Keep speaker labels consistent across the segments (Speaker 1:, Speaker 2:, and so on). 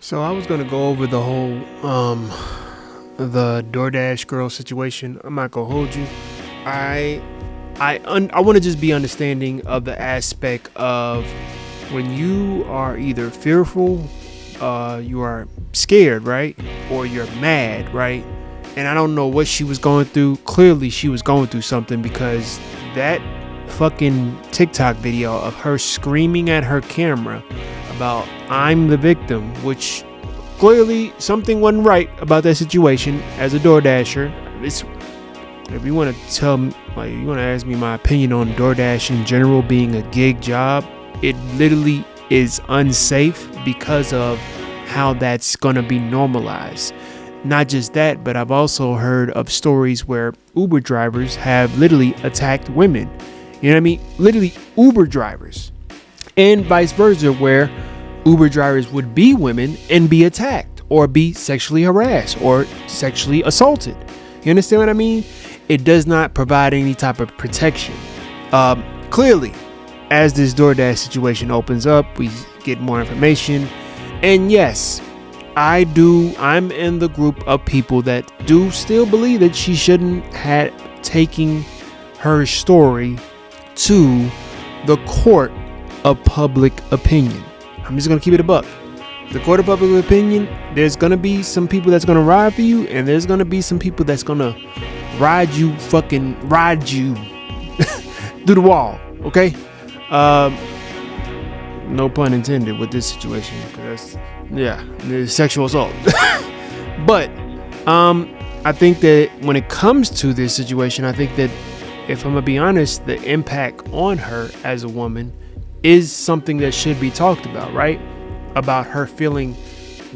Speaker 1: So I was gonna go over the whole the Doordash girl situation. I'm not gonna hold you. I want to just be understanding of the aspect of when you are either fearful, you are scared, right, or you're mad, right? And I don't know what she was going through. Clearly, she was going through something because that fucking TikTok video of her screaming at her camera about "I'm the victim," which clearly something wasn't right about that situation. As a DoorDasher, if you want to tell me, like, you want to ask me my opinion on DoorDash in general being a gig job, it literally is unsafe because of how that's gonna be normalized. Not just that, but I've also heard of stories where Uber drivers have literally attacked women. You know what I mean? Literally Uber drivers. And vice versa, where Uber drivers would be women and be attacked or be sexually harassed or sexually assaulted. You understand what I mean? It does not provide any type of protection. Clearly, as this DoorDash situation opens up, we get more information. And yes, I'm in the group of people that do still believe that she shouldn't have taken her story to the court of public opinion. I'm just gonna keep it a buck. The court of public opinion, there's gonna be some people that's gonna ride for you, and there's gonna be some people that's gonna ride you through the wall. Okay? No pun intended with this situation, because it's sexual assault. But I think that when it comes to this situation, I think that, if I'm gonna be honest, the impact on her as a woman is something that should be talked about, right? About her feeling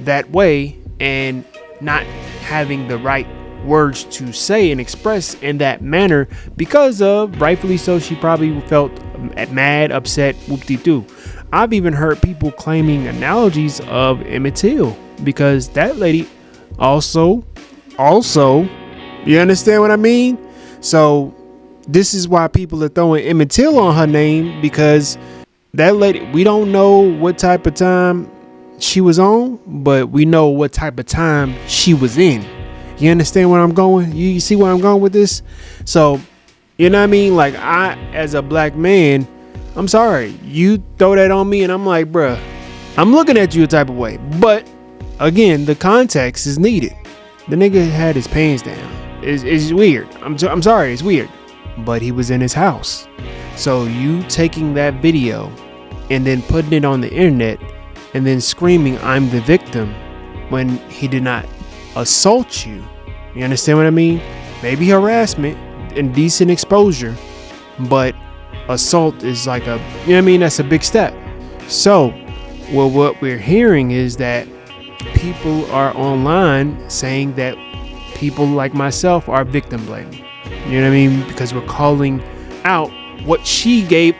Speaker 1: that way and not having the right words to say and express in that manner because of, rightfully so, she probably felt mad, upset, whoop-de-doo. I've even heard people claiming analogies of Emmett Till, because that lady also, you understand what I mean? So this is why people are throwing Emmett Till on her name, because that lady, we don't know what type of time she was on, but we know what type of time she was in. You understand where I'm going? You see where I'm going with this? So, you know what I mean? Like, I, as a black man, I'm sorry, you throw that on me and I'm like, bruh, I'm looking at you a type of way. But again, the context is needed. The nigga had his pants down. It's weird. I'm sorry, it's weird. But he was in his house. So you taking that video and then putting it on the internet and then screaming, "I'm the victim," when he did not assault you. You understand what I mean? Maybe harassment, indecent exposure, but assault is like you know what I mean? That's a big step. So, well, what we're hearing is that people are online saying that people like myself are victim blaming. You know what I mean? Because we're calling out what she gave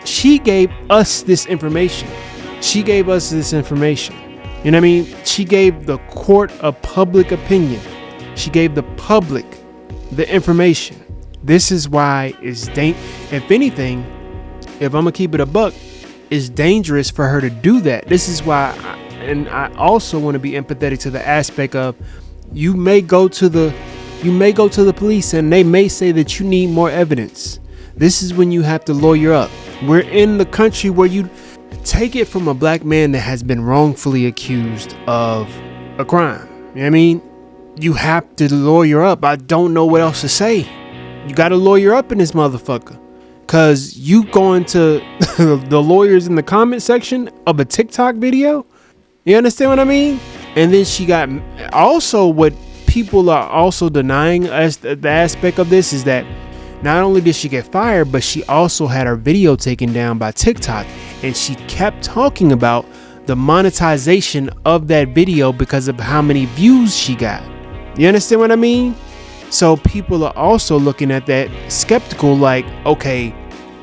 Speaker 1: us this information. She gave us this information. You know what I mean? She gave the court of public opinion. She gave the public the information. This is why it's if anything, if I'm gonna keep it a buck, it's dangerous for her to do that. This is why, I also want to be empathetic to the aspect of, you may go to the police and they may say that you need more evidence. This is when you have to lawyer up. We're in the country where you take it from a black man that has been wrongfully accused of a crime. You know what I mean? You have to lawyer up. I don't know what else to say. You got to lawyer up in this motherfucker. Cause you going to the lawyers in the comment section of a TikTok video. You understand what I mean? And then she got, also what people are also denying us, the aspect of this is that not only did she get fired, but she also had her video taken down by TikTok, and she kept talking about the monetization of that video because of how many views she got. You understand what I mean? So people are also looking at that skeptical, like, okay,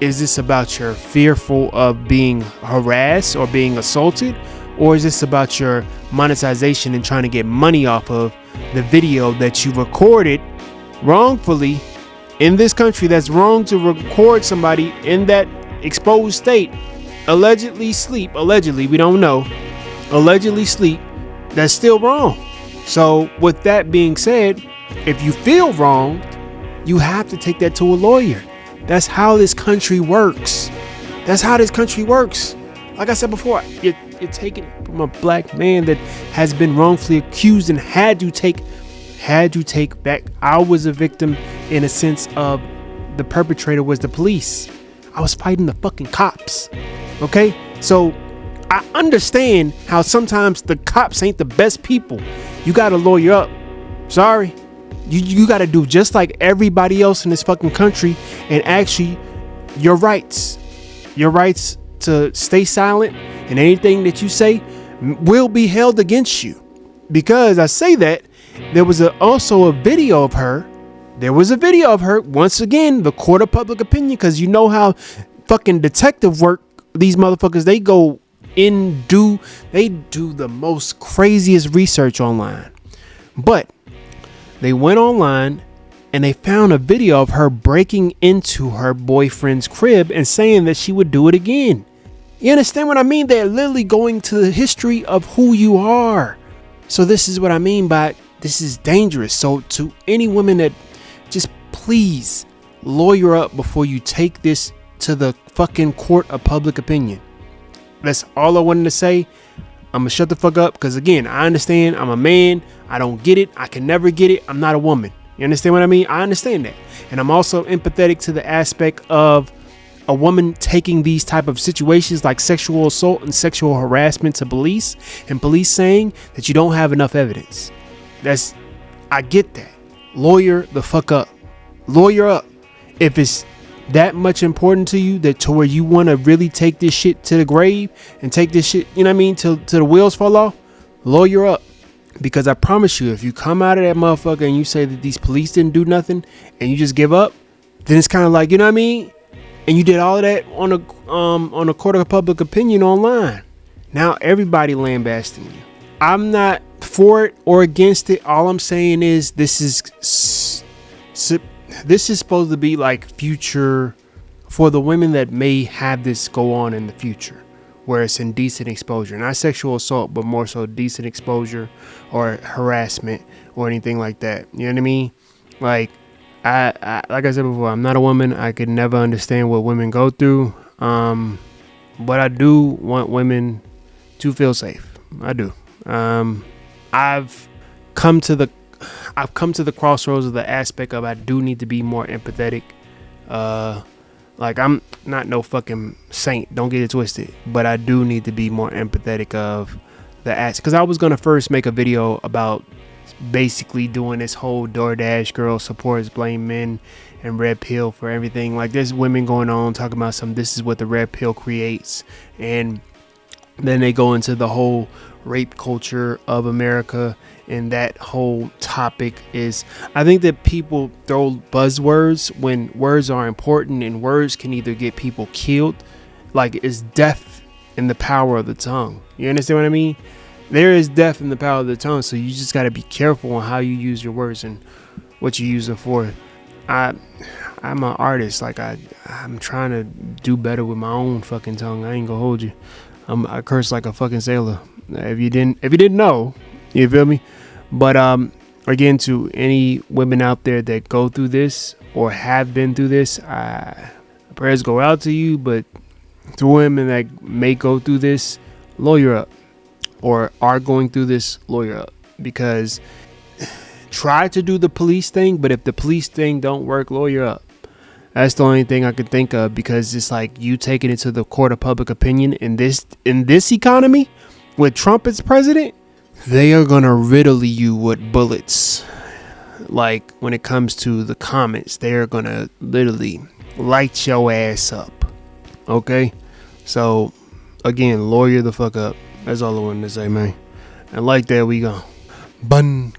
Speaker 1: is this about your fearful of being harassed or being assaulted? Or is this about your monetization and trying to get money off of the video that you recorded wrongfully in this country? That's wrong to record somebody in that exposed state, allegedly, we don't know, allegedly sleep, that's still wrong. So with that being said, if you feel wrong, you have to take that to a lawyer. That's how this country works. That's how this country works. Like I said before, you're taking from a black man that has been wrongfully accused and had to take back. I was a victim in a sense of the perpetrator was the police. I was fighting the fucking cops. Okay? So I understand how sometimes the cops ain't the best people. You gotta lawyer up. Sorry. You gotta do just like everybody else in this fucking country, and actually your rights to stay silent, and anything that you say will be held against you. Because I say that there was also a video of her. There was a video of her. Once again, the court of public opinion, because you know how fucking detective work these motherfuckers, they do the most craziest research online. But they went online and they found a video of her breaking into her boyfriend's crib and saying that she would do it again. You understand what I mean? They're literally going to the history of who you are. So this is what I mean by this is dangerous. So to any women that just please lawyer up before you take this to the fucking court of public opinion. That's all I wanted to say. I'm gonna shut the fuck up because again, I understand I'm a man. I don't get it. I can never get it. I'm not a woman. You understand what I mean? I understand that. And I'm also empathetic to the aspect of a woman taking these type of situations like sexual assault and sexual harassment to police, and police saying that you don't have enough evidence. I get that. Lawyer the fuck up. Lawyer up. If it's that much important to you that to where you want to really take this shit to the grave and take this shit, you know what I mean, till the wheels fall off, lawyer up. Because I promise you, if you come out of that motherfucker and you say that these police didn't do nothing and you just give up, then it's kind of like, you know what I mean? And you did all of that on a court of public opinion online. Now everybody lambasting you. I'm not for it or against it. All I'm saying is this is supposed to be like future for the women that may have this go on in the future, where it's indecent exposure, not sexual assault, but more so decent exposure or harassment or anything like that. You know what I mean? Like I like I said before, I'm not a woman. I could never understand what women go through. But I do want women to feel safe. I do. I've come to the crossroads of the aspect of I do need to be more empathetic. Like I'm not no fucking saint, don't get it twisted, but I do need to be more empathetic of the aspect. Because I was gonna first make a video about basically doing this whole Doordash girl supports blame men and red pill for everything. Like there's women going on talking about this is what the red pill creates, and then they go into the whole rape culture of America, and that whole topic is, I think that people throw buzzwords when words are important, and words can either get people killed, like it's death in the power of the tongue. You understand what I mean? There is death in the power of the tongue, so you just got to be careful on how you use your words and what you use them for. I'm an artist. Like I'm trying to do better with my own fucking tongue. I ain't gonna hold you. I curse like a fucking sailor. If you didn't know, you feel me? But again, to any women out there that go through this or have been through this, prayers go out to you. But to women that may go through this, lawyer up, or are going through this, lawyer up. Because try to do the police thing, but if the police thing don't work, lawyer up. That's the only thing I could think of, because it's like you taking it to the court of public opinion in this economy with Trump as president. They are gonna riddle you with bullets. Like when it comes to the comments, they are gonna literally light your ass up. Okay, so again, lawyer the fuck up. That's all I wanted to say, man. And like that, we go. Bun